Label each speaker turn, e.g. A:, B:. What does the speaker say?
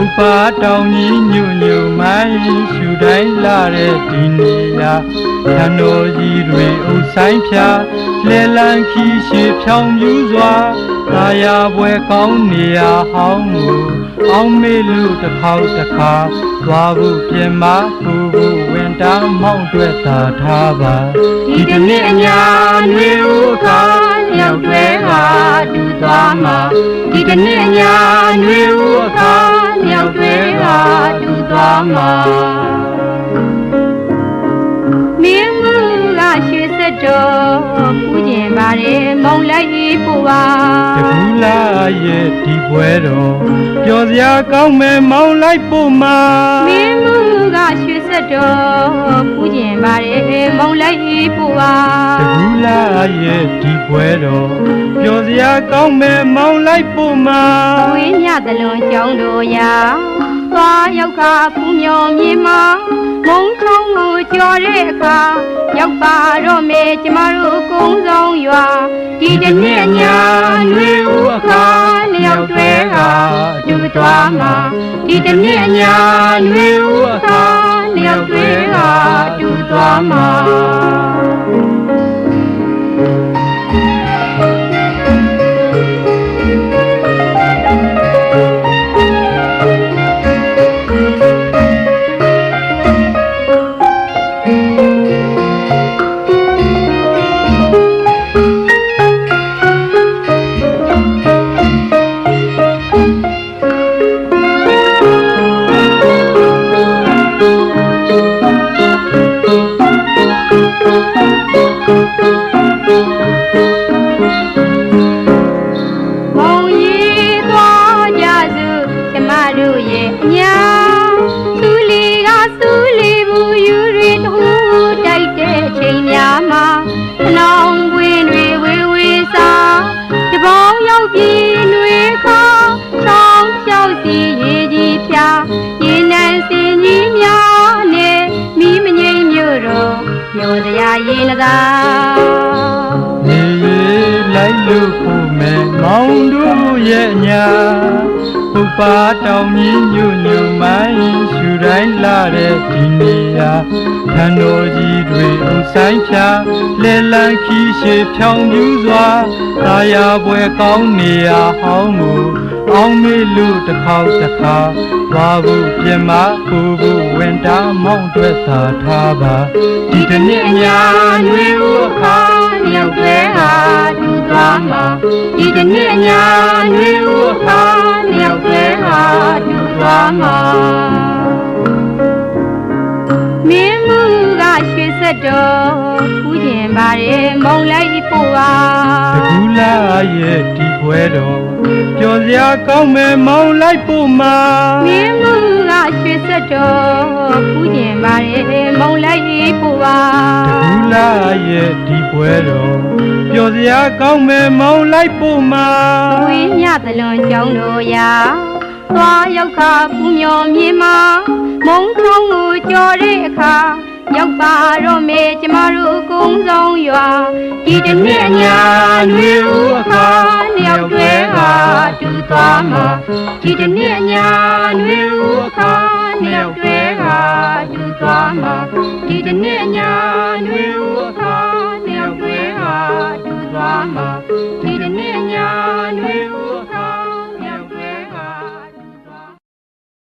A: ဥပါတောင်ကြီးညွညွမိုင်းရှူတိုင်းလာတဲ့ဒီနေရာရန်တော်ကြီးတွေအုပ်ဆိုင်ဖြာလဲလန်းခီးရှည်ဖြောင်းပြူစွာသာယာပွဲကောင်းနေရာဟောင်းကိုအောင်မေလူတစ်ခေါက်တစ်ခါသွားဖို့ပြင်မပူဖို့ဝင်တာမောင်းတွေ့တာထားပါဒီတနေ့အညာနှွေဦးအခါလျောက်တွဲကတူသွားမှာဒီတနေ့အညာနှွေဦးအခါလျောက်တွဲကတူသွားမှာ
B: မင်းမူကရွှေစက်တော်ပူကျင်ပါတယ်မောင်လိုက်ပူပါ
A: တကူလာရဲ့ဒီပွဲတော်ပျော်စရာကောင်းမယ်မောင်လိုက်ပို့မှာ
B: မင်းမူကရွှေစက်တော်ပူကျင်ပါတယ်မောင်လိုက်ပူပါ
A: တကူလာရဲ့ဒီပွဲတော်ပျော်စရာကောင်းမယ်မောင်လိုက်ပို့မှာ
B: ဝင်းမြသလွန်ကျောင်းတော်ရာသွားရောက်ခါဖူးမြော်မြေမှာမုံချုံကိုကြော်တဲ့အခါရောက်ပါတော့မယ်ကျမတို့ကုန်းဆောင်ရွာဒီတနေ့အညာနှွေဦးအခါလျောက်တွဲကတူသွားမှာဒီတနေ့အညာနှွေဦးအခါလျောက်တွဲကတူသွားမှာရေနံစင်ကြီးများနဲ့မိမငိမ့်မြို့တော်မြို့တရားရေနသာ
A: ရေလိုက်လို့ဖို့မယ်မောင်တို့ရဲ့ညာဥပါတောင်ကြီးညွညွမိုင်းရှူတိုင်းလာတဲ့ဒီနေရာထန်တော်ကြီးတွေအုပ်ဆိုင်ဖြာလဲလန်းခီးရှည်ဖြောင်းပြူစွာသာယာပွဲကောင်းနေရာဟောင်းကိုအောင်မေလူတစ်ခေါက်တစ်ခါသွားဖို့ပြင်မပူဖို့ဝင်တာမောင်းတွေ့သာထားပါဒီတနေ့အညာနှွေဦးအခါလျောက်တွဲကတူသွားမှာဒီတနေ့အညာနှွေဦးအခါလျောက်တွဲကတူသွားမှာ
B: မင်းမူကရွှေစက်တော်ပူကျင်ပါတယ်မောင်လိုက်ပို့ပါ
A: တကူလာရဲ့ဒီပွဲတော်ပျော်စရာကောင်းမယ်မောင်လိုက်ပို့မှာ
B: မင်းမူကရွှေစက်တော်ပူကျင်ပါတယ်မောင်လိုက်ပို့ပါ
A: တကူလာရဲ့ဒီပွဲတော်ပျော်စရာကောင်းမယ်မောင်လိုက်ပို့မှာ
B: ဝင်းမြသလွန်ကျောင်းတော်ရာသွားရောက်ခါဖူးမြော်မြေမှာမုံချုံကိုကြော်တဲ့အခါရောက်ပါတော့မယ်ကျမတို့ကုန်းဆောင်ရွာဒီတနေ့အညာနှွေဦးအခါလျောက်တွဲကတူသွားမှာဒီတနေ့အညာနှွေဦးအခါလျောက်တွဲကတူသွားမှာဒီတနေ့အညာနှွေဦး